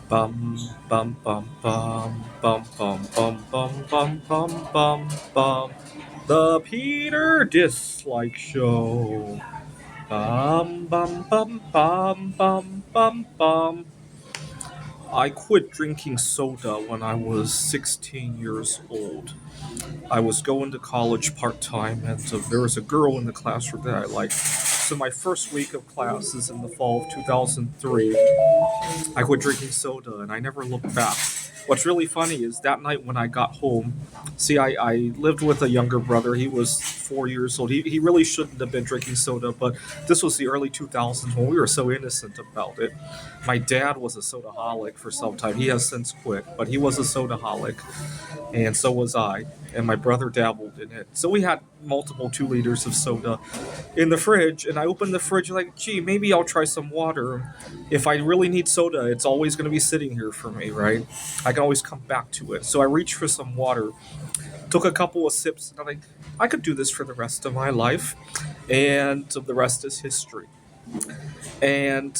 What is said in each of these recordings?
Bum bum bum bum bum bum bum bum bum bum bum bum. The Peter Dislike Show. Bum bum bum bum bum bum bum. I quit drinking soda when I was 16 years old. I was going to college part time, and there was a girl in the classroom that I liked. So my first week of classes in the fall of 2003, I quit drinking soda and I never looked back. What's really funny is that night when I got home, see, I lived with a younger brother. He was 4 years old. He really shouldn't have been drinking soda, but this was the early 2000s when we were so innocent about it. My dad was a sodaholic for some time. He has since quit, but he was a sodaholic, and so was I. And my brother dabbled in it. So we had multiple 2 liters of soda in the fridge, and I opened the fridge like, gee, maybe I'll try some water. If I really need soda, it's always going to be sitting here for me, right? I can always come back to it. So I reached for some water, took a couple of sips, and I'm like, I could do this for the rest of my life, and the rest is history. And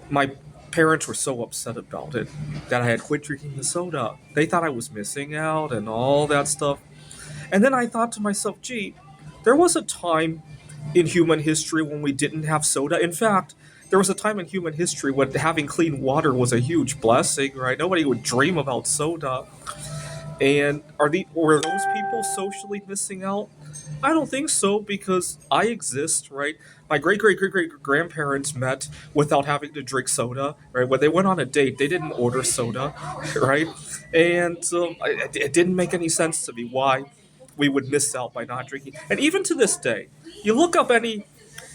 my parents were so upset about it that I had quit drinking the soda. They thought I was missing out and all that stuff. And then I thought to myself, gee, there was a time in human history when we didn't have soda. In fact, there was a time in human history when having clean water was a huge blessing, right? Nobody would dream about soda. And were those people socially missing out? I don't think so because I exist, right? My great great great great grandparents met without having to drink soda, right? When they went on a date, they didn't order soda, right? And it didn't make any sense to me why we would miss out by not drinking. And even to this day, you look up any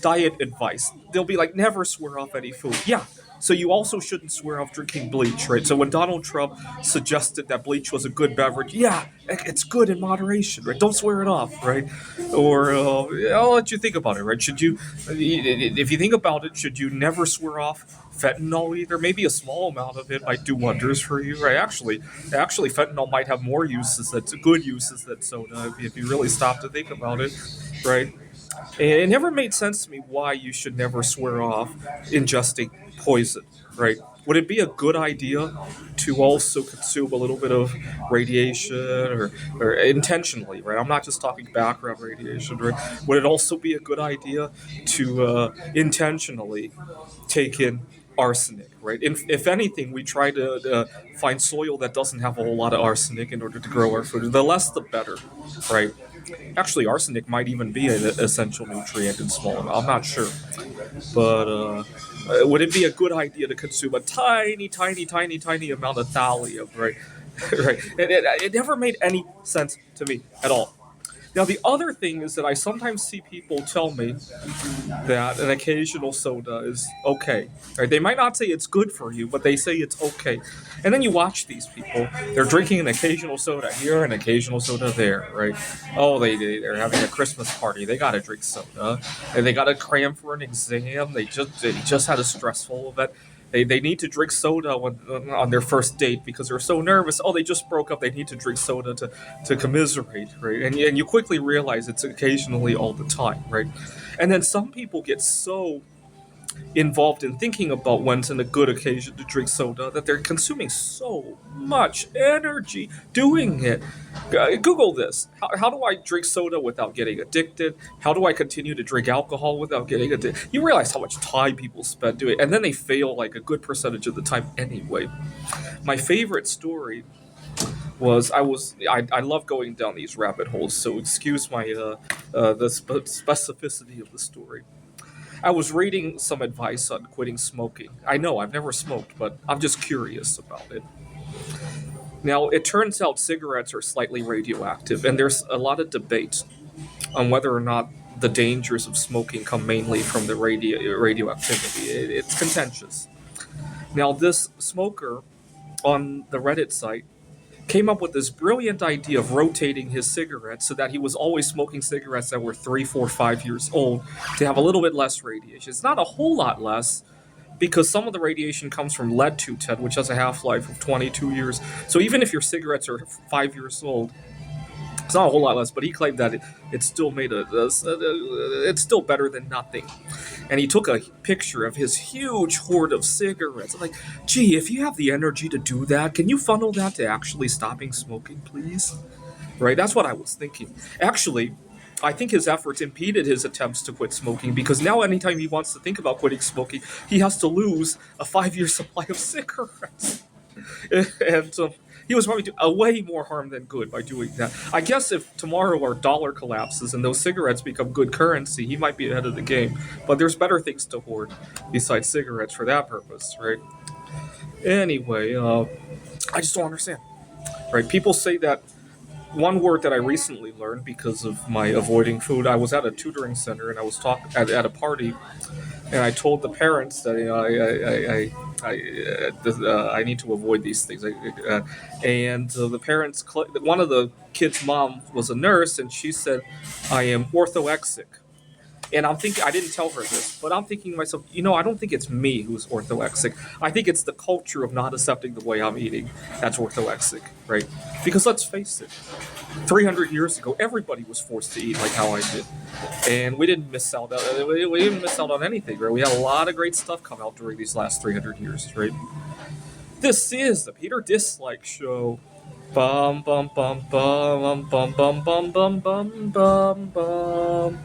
diet advice, they'll be like, never swear off any food. Yeah. So you also shouldn't swear off drinking bleach, right? So when Donald Trump suggested that bleach was a good beverage, yeah, it's good in moderation, right? Don't swear it off, right? Or I'll let you think about it, right? Should you, if you think about it, should you never swear off fentanyl either? Maybe a small amount of it might do wonders for you, right? Actually, fentanyl might have more uses that's good uses than soda if you really stop to think about it, right? And it never made sense to me why you should never swear off ingesting poison, right? Would it be a good idea to also consume a little bit of radiation or intentionally, right? I'm not just talking background radiation, right? Would it also be a good idea to intentionally take in arsenic, right? If anything, we try to find soil that doesn't have a whole lot of arsenic in order to grow our food. The less, the better, right? Actually, arsenic might even be an essential nutrient in small amount. I'm not sure, but would it be a good idea to consume a tiny, tiny, tiny, tiny amount of thallium? Right, right. It never made any sense to me at all. Now, the other thing is that I sometimes see people tell me that an occasional soda is okay. Right? They might not say it's good for you, but they say it's okay. And then you watch these people; they're drinking an occasional soda here, an occasional soda there. Right? Oh, they're having a Christmas party. They got to drink soda, and they got to cram for an exam. They just had a stressful event. They need to drink soda on their first date because they're so nervous. Oh, they just broke up. They need to drink soda to commiserate, right? And you quickly realize it's occasionally all the time, right? And then some people get so involved in thinking about when's a good occasion to drink soda that they're consuming so much energy doing it. Google this. How do I drink soda without getting addicted? How do I continue to drink alcohol without getting addicted? You realize how much time people spend doing it, and then they fail like a good percentage of the time anyway. My favorite story was I love going down these rabbit holes, so excuse my specificity of the story. I was reading some advice on quitting smoking. I know I've never smoked, but I'm just curious about it. Now, it turns out cigarettes are slightly radioactive, and there's a lot of debate on whether or not the dangers of smoking come mainly from the radioactivity. It's contentious. Now, this smoker on the Reddit site came up with this brilliant idea of rotating his cigarettes so that he was always smoking cigarettes that were 3, 4, 5 years old to have a little bit less radiation. It's not a whole lot less because some of the radiation comes from lead 210, which has a half life of 22 years. So even if your cigarettes are 5 years old, It's not a whole lot less, but he claimed that it still made it's still better than nothing. And he took a picture of his huge hoard of cigarettes. I'm like, gee, if you have the energy to do that, can you funnel that to actually stopping smoking, please? Right? That's what I was thinking. Actually, I think his efforts impeded his attempts to quit smoking because now, anytime he wants to think about quitting smoking, he has to lose a 5 year supply of cigarettes. And he was probably doing a way more harm than good by doing that. I guess if tomorrow our dollar collapses and those cigarettes become good currency, he might be ahead of the game. But there's better things to hoard besides cigarettes for that purpose, right? Anyway, I just don't understand. Right? People say that one word that I recently learned because of my avoiding food. I was at a tutoring center and I was at a party, and I told the parents that I need to avoid these things. And the parents, one of the kids' mom was a nurse, and she said, "I am orthorexic." And I'm thinking, I didn't tell her this, but I'm thinking to myself, I don't think it's me who's orthorexic. I think it's the culture of not accepting the way I'm eating that's orthorexic, right? Because let's face it, 300 years ago, everybody was forced to eat like how I did, and we didn't miss out. We didn't miss out on anything, right? We had a lot of great stuff come out during these last 300 years, right? This is the Peter Dislike Show. Bum bum bum bum bum bum bum bum bum bum bum.